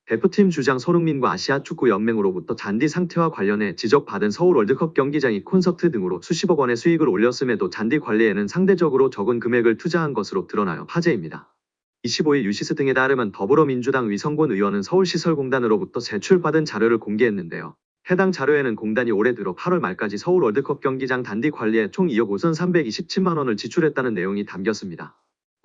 대표팀 주장 손흥민과 아시아축구연맹으로부터 잔디 상태와 관련해 지적받은 서울 월드컵 경기장이 콘서트 등으로 수십억 원의 수익을 올렸음에도 잔디 관리에는 상대적으로 적은 금액을 투자한 것으로 드러나요 화제입니다. 25일 유시스 등에 따르면 더불어민주당 위성곤 의원은 서울시설공단으로부터 제출받은 자료를 공개했는데요. 해당 자료에는 공단이 올해 들어 8월 말까지 서울 월드컵 경기장 잔디 관리에 총 2억 5,327만 원을 지출했다는 내용이 담겼습니다.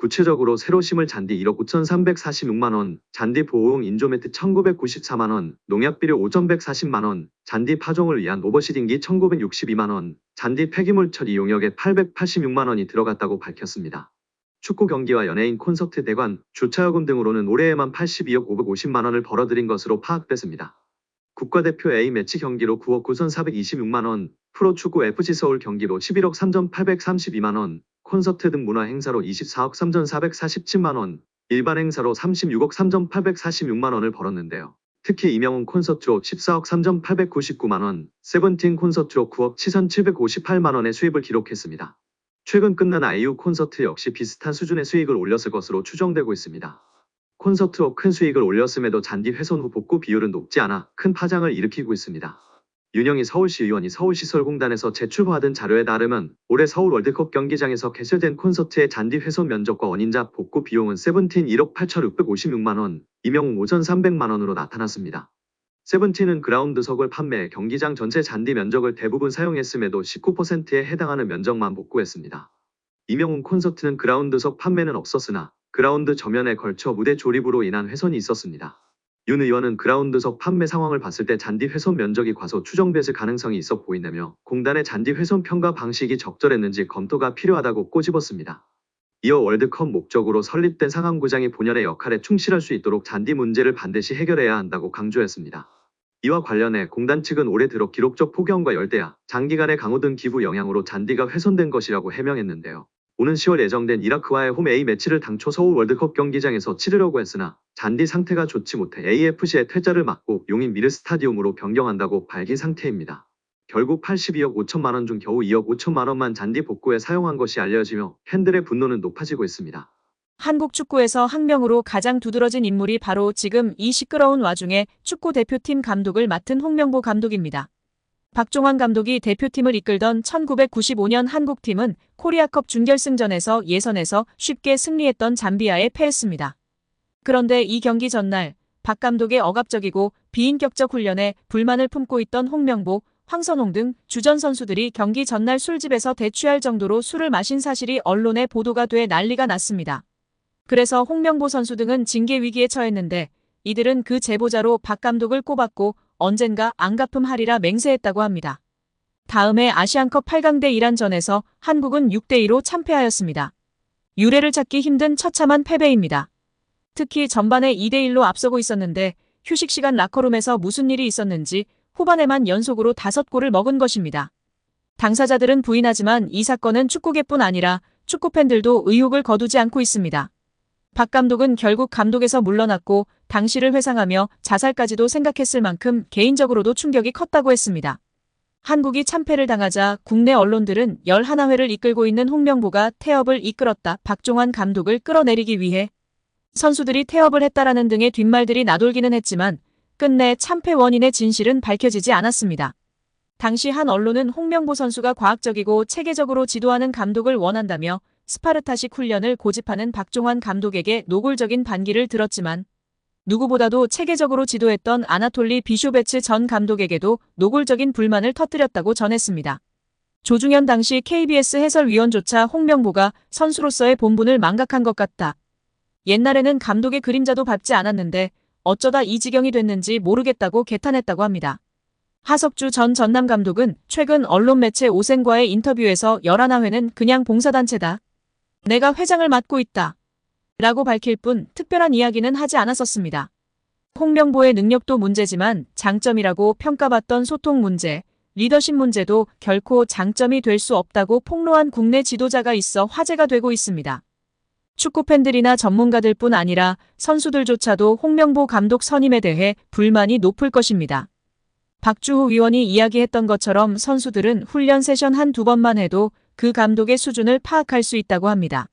구체적으로 새로 심을 잔디 1억 9,346만 원, 잔디 보호용 인조매트 1,994만 원, 농약비료 5,140만 원, 잔디 파종을 위한 오버시딩기 1,962만 원, 잔디 폐기물 처리 용역에 886만 원이 들어갔다고 밝혔습니다. 축구 경기와 연예인 콘서트 대관, 주차요금 등으로는 올해에만 82억 550만 원을 벌어들인 것으로 파악됐습니다. 국가대표 A매치 경기로 9억 9,426만 원, 프로축구 FC서울 경기로 11억 3,832만 원, 콘서트 등 문화행사로 24억 3,447만 원, 일반 행사로 36억 3,846만 원을 벌었는데요. 특히 이명훈 콘서트로 14억 3,899만 원, 세븐틴 콘서트로 9억 7,758만 원의 수입을 기록했습니다. 최근 끝난 아이유 콘서트 역시 비슷한 수준의 수익을 올렸을 것으로 추정되고 있습니다. 콘서트로 큰 수익을 올렸음에도 잔디 훼손 후 복구 비율은 높지 않아 큰 파장을 일으키고 있습니다. 윤영희 서울시 의원이 서울시설공단에서 제출받은 자료에 따르면 올해 서울 월드컵 경기장에서 개최된 콘서트의 잔디 훼손 면적과 원인자 복구 비용은 세븐틴 1억 8,656만 원, 이명웅 5,300만 원으로 나타났습니다. 세븐틴은 그라운드석을 판매해 경기장 전체 잔디 면적을 대부분 사용했음에도 19%에 해당하는 면적만 복구했습니다. 이명웅 콘서트는 그라운드석 판매는 없었으나 그라운드 저면에 걸쳐 무대 조립으로 인한 훼손이 있었습니다. 윤 의원은 그라운드석 판매 상황을 봤을 때 잔디 훼손 면적이 과소 추정됐을 가능성이 있어 보인다며 공단의 잔디 훼손 평가 방식이 적절했는지 검토가 필요하다고 꼬집었습니다. 이어 월드컵 목적으로 설립된 상암구장이 본연의 역할에 충실할 수 있도록 잔디 문제를 반드시 해결해야 한다고 강조했습니다. 이와 관련해 공단 측은 올해 들어 기록적 폭염과 열대야, 장기간의 강우 등 기후 영향으로 잔디가 훼손된 것이라고 해명했는데요. 오는 10월 예정된 이라크와의 홈 A매치를 당초 서울 월드컵 경기장에서 치르려고 했으나 잔디 상태가 좋지 못해 AFC의 퇴짜를 막고 용인 미르 스타디움으로 변경한다고 밝힌 상태입니다. 결국 82억 5천만 원 중 겨우 2억 5천만 원만 잔디 복구에 사용한 것이 알려지며 팬들의 분노는 높아지고 있습니다. 한국 축구에서 학명으로 가장 두드러진 인물이 바로 지금 이 시끄러운 와중에 축구 대표팀 감독을 맡은 홍명보 감독입니다. 박종환 감독이 대표팀을 이끌던 1995년 한국팀은 코리아컵 준결승전에서 예선에서 쉽게 승리했던 잠비아에 패했습니다. 그런데 이 경기 전날 박 감독의 억압적이고 비인격적 훈련에 불만을 품고 있던 홍명보, 황선홍 등 주전 선수들이 경기 전날 술집에서 대취할 정도로 술을 마신 사실이 언론에 보도가 돼 난리가 났습니다. 그래서 홍명보 선수 등은 징계 위기에 처했는데 이들은 그 제보자로 박 감독을 꼽았고 언젠가 안 갚음하리라 맹세했다고 합니다. 다음해 아시안컵 8강대 이란전에서 한국은 6대2로 참패하였습니다. 유례를 찾기 힘든 처참한 패배입니다. 특히 전반에 2대1로 앞서고 있었는데 휴식 시간 라커룸에서 무슨 일이 있었는지 후반에만 연속으로 5골을 먹은 것입니다. 당사자들은 부인하지만 이 사건은 축구계뿐 아니라 축구팬들도 의혹을 거두지 않고 있습니다. 박 감독은 결국 감독에서 물러났고 당시를 회상하며 자살까지도 생각했을 만큼 개인적으로도 충격이 컸다고 했습니다. 한국이 참패를 당하자 국내 언론들은 11회를 이끌고 있는 홍명보가 태업을 이끌었다. 박종환 감독을 끌어내리기 위해 선수들이 태업을 했다라는 등의 뒷말들이 나돌기는 했지만 끝내 참패 원인의 진실은 밝혀지지 않았습니다. 당시 한 언론은 홍명보 선수가 과학적이고 체계적으로 지도하는 감독을 원한다며 스파르타식 훈련을 고집하는 박종환 감독에게 노골적인 반기를 들었지만 누구보다도 체계적으로 지도했던 아나톨리 비쇼베츠 전 감독에게도 노골적인 불만을 터뜨렸다고 전했습니다. 조중현 당시 KBS 해설위원조차 홍명보가 선수로서의 본분을 망각한 것 같다. 옛날에는 감독의 그림자도 밟지 않았는데 어쩌다 이 지경이 됐는지 모르겠다고 개탄했다고 합니다. 하석주 전 전남 감독은 최근 언론 매체 오센과의 인터뷰에서 11회는 그냥 봉사단체다. 내가 회장을 맡고 있다. 라고 밝힐 뿐 특별한 이야기는 하지 않았었습니다. 홍명보의 능력도 문제지만 장점이라고 평가받던 소통 문제, 리더십 문제도 결코 장점이 될 수 없다고 폭로한 국내 지도자가 있어 화제가 되고 있습니다. 축구팬들이나 전문가들 뿐 아니라 선수들조차도 홍명보 감독 선임에 대해 불만이 높을 것입니다. 박주호 위원이 이야기했던 것처럼 선수들은 훈련 세션 한두 번만 해도 그 감독의 수준을 파악할 수 있다고 합니다.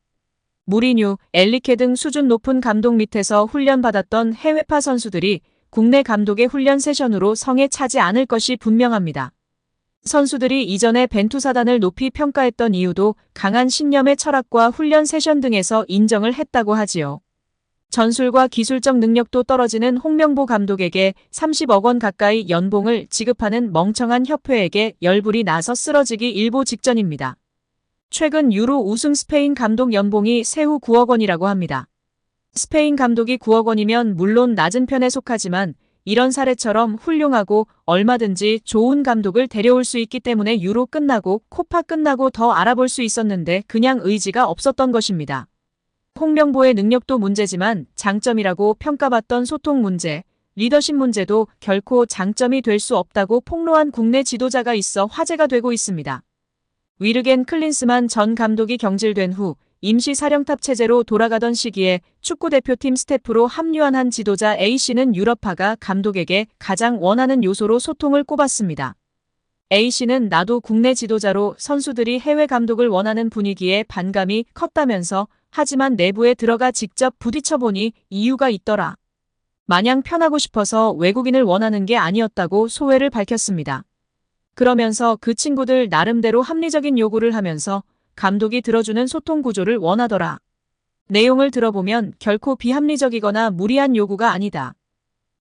무리뉴, 엘리케 등 수준 높은 감독 밑에서 훈련받았던 해외파 선수들이 국내 감독의 훈련 세션으로 성에 차지 않을 것이 분명합니다. 선수들이 이전에 벤투사단을 높이 평가했던 이유도 강한 신념의 철학과 훈련 세션 등에서 인정을 했다고 하지요. 전술과 기술적 능력도 떨어지는 홍명보 감독에게 30억 원 가까이 연봉을 지급하는 멍청한 협회에게 열불이 나서 쓰러지기 일보 직전입니다. 최근 유로 우승 스페인 감독 연봉이 세후 9억 원이라고 합니다. 스페인 감독이 9억 원이면 물론 낮은 편에 속하지만 이런 사례처럼 훌륭하고 얼마든지 좋은 감독을 데려올 수 있기 때문에 유로 끝나고 코파 끝나고 더 알아볼 수 있었는데 그냥 의지가 없었던 것입니다. 홍명보의 능력도 문제지만 장점이라고 평가받던 소통 문제, 리더십 문제도 결코 장점이 될 수 없다고 폭로한 국내 지도자가 있어 화제가 되고 있습니다. 위르겐 클린스만 전 감독이 경질된 후 임시 사령탑 체제로 돌아가던 시기에 축구대표팀 스태프로 합류한 한 지도자 A씨는 유럽파가 감독에게 가장 원하는 요소로 소통을 꼽았습니다. A씨는 나도 국내 지도자로 선수들이 해외 감독을 원하는 분위기에 반감이 컸다면서 하지만 내부에 들어가 직접 부딪혀보니 이유가 있더라. 마냥 편하고 싶어서 외국인을 원하는 게 아니었다고 소회를 밝혔습니다. 그러면서 그 친구들 나름대로 합리적인 요구를 하면서 감독이 들어주는 소통 구조를 원하더라. 내용을 들어보면 결코 비합리적이거나 무리한 요구가 아니다.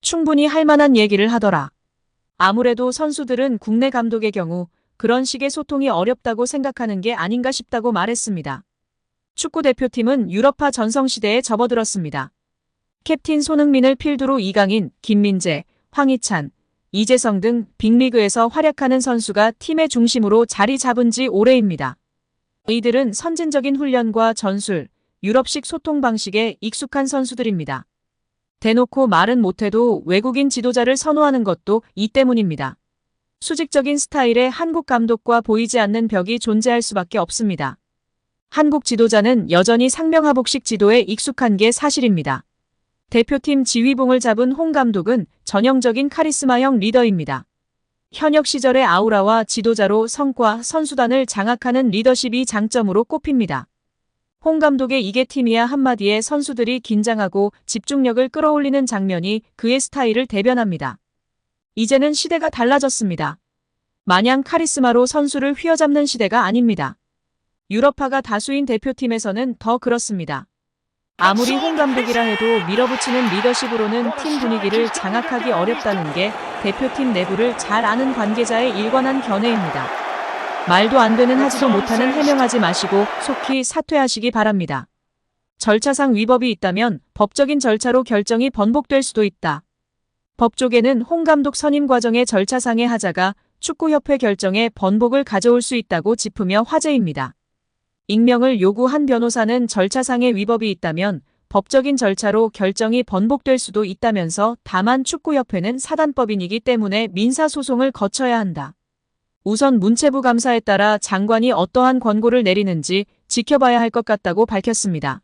충분히 할 만한 얘기를 하더라. 아무래도 선수들은 국내 감독의 경우 그런 식의 소통이 어렵다고 생각하는 게 아닌가 싶다고 말했습니다. 축구대표팀은 유럽파 전성시대에 접어들었습니다. 캡틴 손흥민을 필두로 이강인, 김민재, 황희찬, 이재성 등 빅리그에서 활약하는 선수가 팀의 중심으로 자리 잡은 지 오래입니다. 이들은 선진적인 훈련과 전술, 유럽식 소통 방식에 익숙한 선수들입니다. 대놓고 말은 못해도 외국인 지도자를 선호하는 것도 이 때문입니다. 수직적인 스타일의 한국 감독과 보이지 않는 벽이 존재할 수밖에 없습니다. 한국 지도자는 여전히 상명하복식 지도에 익숙한 게 사실입니다. 대표팀 지휘봉을 잡은 홍 감독은 전형적인 카리스마형 리더입니다. 현역 시절의 아우라와 지도자로 성과, 선수단을 장악하는 리더십이 장점으로 꼽힙니다. 홍 감독의 이게 팀이야 한마디에 선수들이 긴장하고 집중력을 끌어올리는 장면이 그의 스타일을 대변합니다. 이제는 시대가 달라졌습니다. 마냥 카리스마로 선수를 휘어잡는 시대가 아닙니다. 유럽파가 다수인 대표팀에서는 더 그렇습니다. 아무리 홍 감독이라 해도 밀어붙이는 리더십으로는 팀 분위기를 장악하기 어렵다는 게 대표팀 내부를 잘 아는 관계자의 일관한 견해입니다. 말도 안 되는 하지도 못하는 해명하지 마시고 속히 사퇴하시기 바랍니다. 절차상 위법이 있다면 법적인 절차로 결정이 번복될 수도 있다. 법조계는 홍 감독 선임 과정의 절차상의 하자가 축구협회 결정에 번복을 가져올 수 있다고 짚으며 화제입니다. 익명을 요구한 변호사는 절차상의 위법이 있다면 법적인 절차로 결정이 번복될 수도 있다면서 다만 축구협회는 사단법인이기 때문에 민사소송을 거쳐야 한다. 우선 문체부 감사에 따라 장관이 어떠한 권고를 내리는지 지켜봐야 할 것 같다고 밝혔습니다.